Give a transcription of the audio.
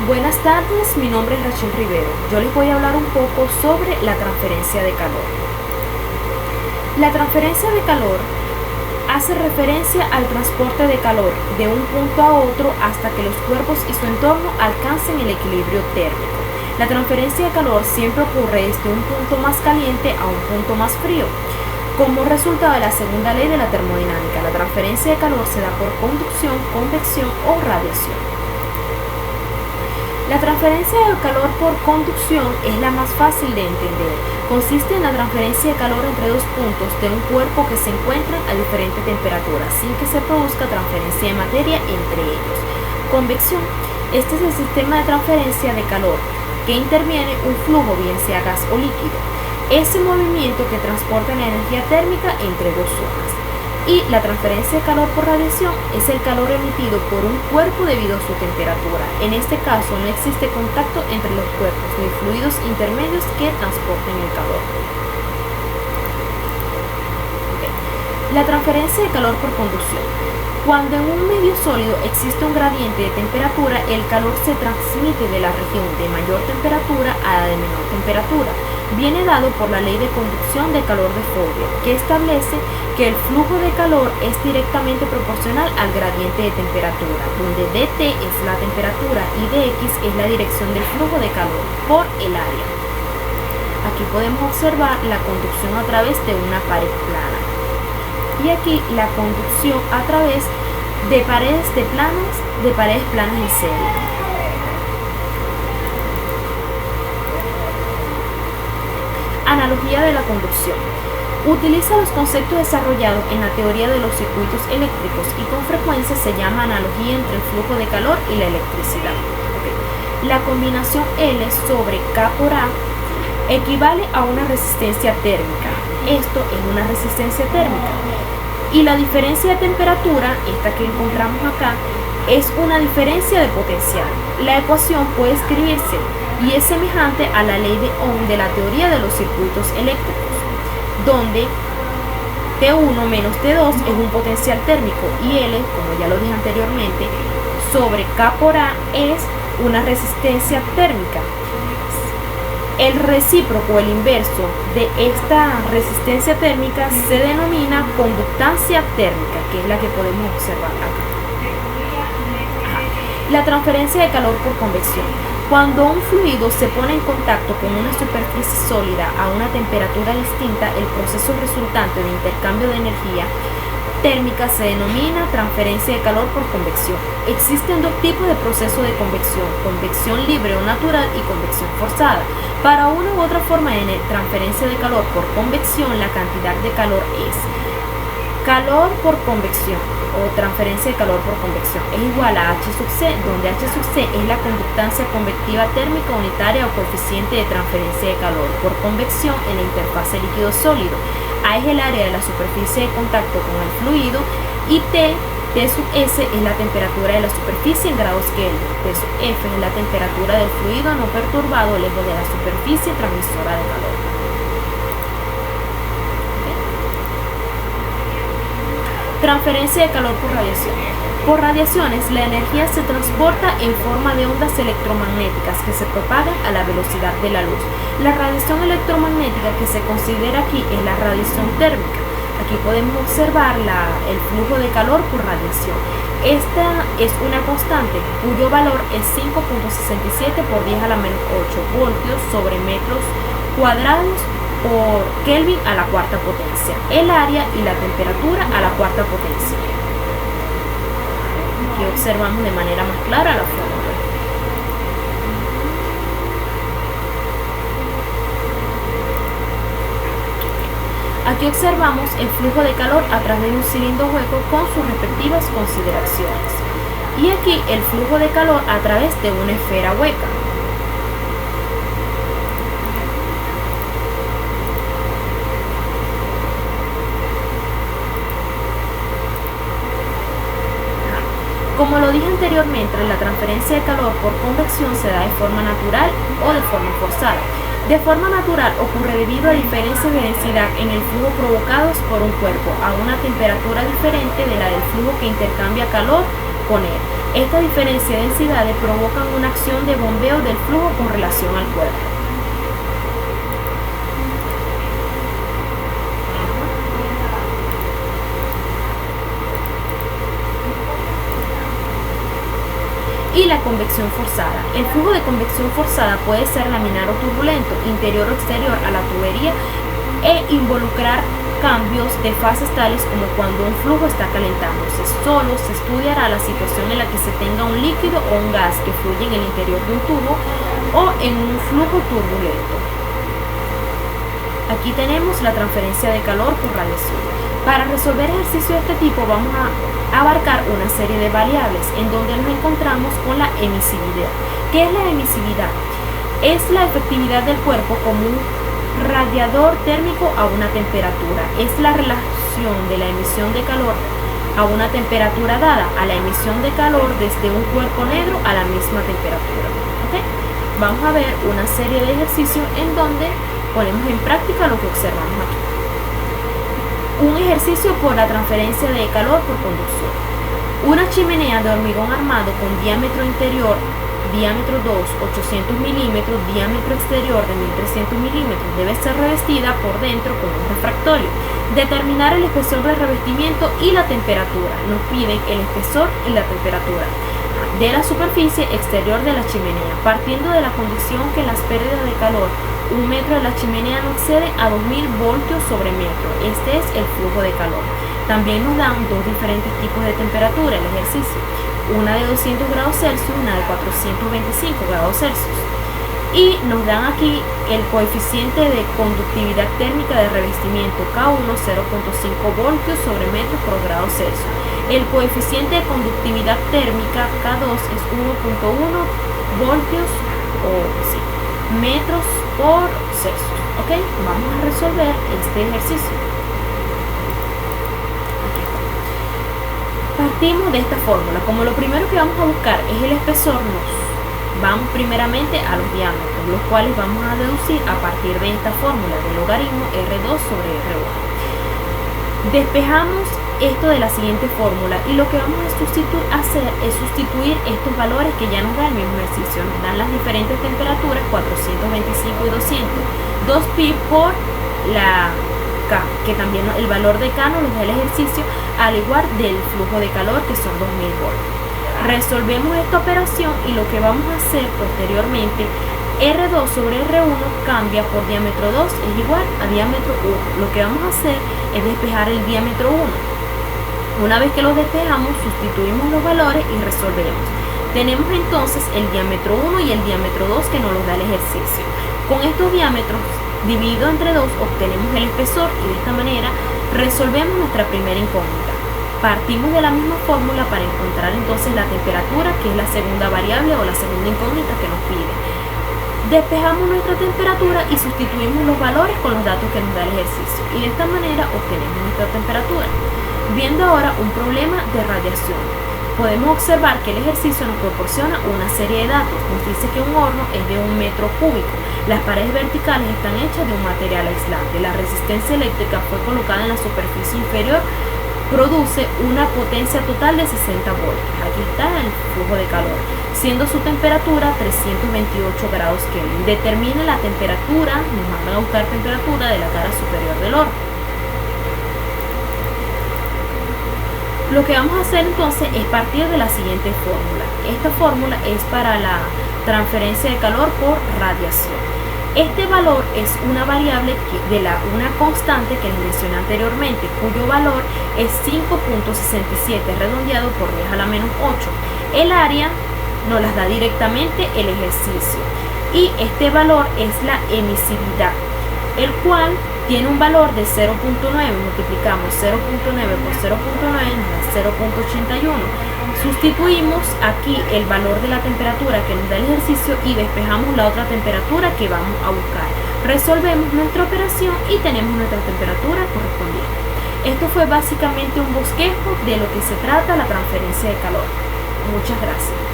Buenas tardes, mi nombre es Rachel Rivero. Yo les voy a hablar un poco sobre la transferencia de calor. La transferencia de calor hace referencia al transporte de calor de un punto a otro hasta que los cuerpos y su entorno alcancen el equilibrio térmico. La transferencia de calor siempre ocurre desde un punto más caliente a un punto más frío. Como resultado de la segunda ley de la termodinámica, la transferencia de calor se da por conducción, convección o radiación. La transferencia de calor por conducción es la más fácil de entender. Consiste en la transferencia de calor entre dos puntos de un cuerpo que se encuentran a diferente temperatura, sin que se produzca transferencia de materia entre ellos. Convección. Este es el sistema de transferencia de calor que interviene un flujo, bien sea gas o líquido. Ese movimiento que transporta la energía térmica entre dos zonas. Y la transferencia de calor por radiación es el calor emitido por un cuerpo debido a su temperatura. En este caso no existe contacto entre los cuerpos ni fluidos intermedios que transporten el calor. La transferencia de calor por conducción. Cuando en un medio sólido existe un gradiente de temperatura, el calor se transmite de la región de mayor temperatura a la de menor temperatura. Viene dado por la ley de conducción de calor de Fourier, que establece que el flujo de calor es directamente proporcional al gradiente de temperatura, donde dt es la temperatura y dx es la dirección del flujo de calor por el área. Aquí podemos observar la conducción a través de una pared plana. Y aquí la conducción a través de paredes planas en serie. Analogía de la conducción. Utiliza los conceptos desarrollados en la teoría de los circuitos eléctricos y con frecuencia se llama analogía entre el flujo de calor y la electricidad. La combinación L sobre K por A equivale a una resistencia térmica. Esto es una resistencia térmica. Y la diferencia de temperatura, esta que encontramos acá, es una diferencia de potencial. La ecuación puede escribirse y es semejante a la ley de Ohm de la teoría de los circuitos eléctricos, donde T1 menos T2 es un potencial térmico y L, como ya lo dije anteriormente, sobre K por A es una resistencia térmica. El recíproco, el inverso de esta resistencia térmica se denomina conductancia térmica, que es la que podemos observar acá. La transferencia de calor por convección. Cuando un fluido se pone en contacto con una superficie sólida a una temperatura distinta, el proceso resultante de intercambio de energía térmica se denomina transferencia de calor por convección. Existen dos tipos de proceso de convección: convección libre o natural y convección forzada. Para una u otra forma de transferencia de calor por convección, la cantidad de calor es calor por convección o transferencia de calor por convección es igual a H sub C, donde H sub C es la conductancia convectiva térmica unitaria o coeficiente de transferencia de calor por convección en la interfase líquido-sólido. A es el área de la superficie de contacto con el fluido y T sub S es la temperatura de la superficie en grados Kelvin. T sub F es la temperatura del fluido no perturbado lejos de la superficie transmisora de calor. Transferencia de calor por radiación. Por radiaciones, la energía se transporta en forma de ondas electromagnéticas que se propagan a la velocidad de la luz. La radiación electromagnética que se considera aquí es la radiación térmica. Aquí podemos observar el flujo de calor por radiación. Esta es una constante cuyo valor es 5.67 por 10 a la menos 8 voltios sobre metros cuadrados por Kelvin a la cuarta potencia, el área y la temperatura a la cuarta potencia. Aquí observamos de manera más clara la fórmula. Aquí observamos el flujo de calor a través de un cilindro hueco con sus respectivas consideraciones. Y aquí el flujo de calor a través de una esfera hueca. Como lo dije anteriormente, la transferencia de calor por convección se da de forma natural o de forma forzada. De forma natural ocurre debido a diferencias de densidad en el flujo provocados por un cuerpo a una temperatura diferente de la del flujo que intercambia calor con él. Esta diferencia de densidades provocan una acción de bombeo del flujo con relación al cuerpo. Y la convección forzada. El flujo de convección forzada puede ser laminar o turbulento, interior o exterior a la tubería e involucrar cambios de fases tales como cuando un flujo está calentándose. Solo se estudiará la situación en la que se tenga un líquido o un gas que fluye en el interior de un tubo o en un flujo turbulento. Aquí tenemos la transferencia de calor por radiación. Para resolver ejercicios de este tipo vamos a abarcar una serie de variables en donde nos encontramos con la emisividad. ¿Qué es la emisividad? Es la efectividad del cuerpo como un radiador térmico a una temperatura. Es la relación de la emisión de calor a una temperatura dada a la emisión de calor desde un cuerpo negro a la misma temperatura. ¿Okay? Vamos a ver una serie de ejercicios en donde ponemos en práctica lo que observamos aquí. Un ejercicio por la transferencia de calor por conducción. Una chimenea de hormigón armado con diámetro interior, diámetro 2, 800 milímetros, diámetro exterior de 1300 milímetros, debe ser revestida por dentro con un refractorio. Determinar el espesor del revestimiento y la temperatura. Nos piden el espesor y la temperatura de la superficie exterior de la chimenea, partiendo de la condición que las pérdidas de calor 1 metro de la chimenea no excede a 2000 voltios sobre metro. Este es el flujo de calor. También nos dan dos diferentes tipos de temperatura el ejercicio, una de 200 grados Celsius y una de 425 grados Celsius. Y nos dan aquí el coeficiente de conductividad térmica de revestimiento K1 0.5 voltios sobre metro por grado Celsius. El coeficiente de conductividad térmica K2 es 1.1 voltios o metros por Celsius. ¿Ok? Vamos a resolver este ejercicio. Partimos de esta fórmula. Como lo primero que vamos a buscar es el espesor, nos vamos primeramente a los diámetros, los cuales vamos a deducir a partir de esta fórmula del logaritmo R2 sobre R1. Despejamos esto de la siguiente fórmula y lo que vamos a hacer es sustituir estos valores que ya nos da el mismo ejercicio. Nos dan las diferentes temperaturas, 425 y 200, 2 pi por la K, que también el valor de K nos da el ejercicio, al igual del flujo de calor, que son 2000 voltios. Resolvemos esta operación y lo que vamos a hacer posteriormente, R2 sobre R1 cambia por diámetro 2 es igual a diámetro 1. Lo que vamos a hacer es despejar el diámetro 1. Una vez que los despejamos, sustituimos los valores y resolvemos. Tenemos entonces el diámetro 1 y el diámetro 2 que nos los da el ejercicio. Con estos diámetros dividido entre 2 obtenemos el espesor y de esta manera resolvemos nuestra primera incógnita. Partimos de la misma fórmula para encontrar entonces la temperatura, que es la segunda variable o la segunda incógnita que nos pide. Despejamos nuestra temperatura y sustituimos los valores con los datos que nos da el ejercicio y de esta manera obtenemos nuestra temperatura. Viendo ahora un problema de radiación, podemos observar que el ejercicio nos proporciona una serie de datos. Nos dice que un horno es de 1 metro cúbico, las paredes verticales están hechas de un material aislante, la resistencia eléctrica fue colocada en la superficie inferior, produce una potencia total de 60 voltios. Aquí está el flujo de calor, siendo su temperatura 328 grados Kelvin. Determine la temperatura, nos mandan a buscar temperatura de la cara superior del horno. Lo que vamos a hacer entonces es partir de la siguiente fórmula. Esta fórmula es para la transferencia de calor por radiación. Este valor es una variable una constante que les mencioné anteriormente, cuyo valor es 5.67 redondeado por 10 a la menos 8. El área nos las da directamente el ejercicio y este valor es la emisividad, el cual tiene un valor de 0.9, multiplicamos 0.9 por 0.9 nos da 0.81. Sustituimos aquí el valor de la temperatura que nos da el ejercicio y despejamos la otra temperatura que vamos a buscar. Resolvemos nuestra operación y tenemos nuestra temperatura correspondiente. Esto fue básicamente un bosquejo de lo que se trata la transferencia de calor. Muchas gracias.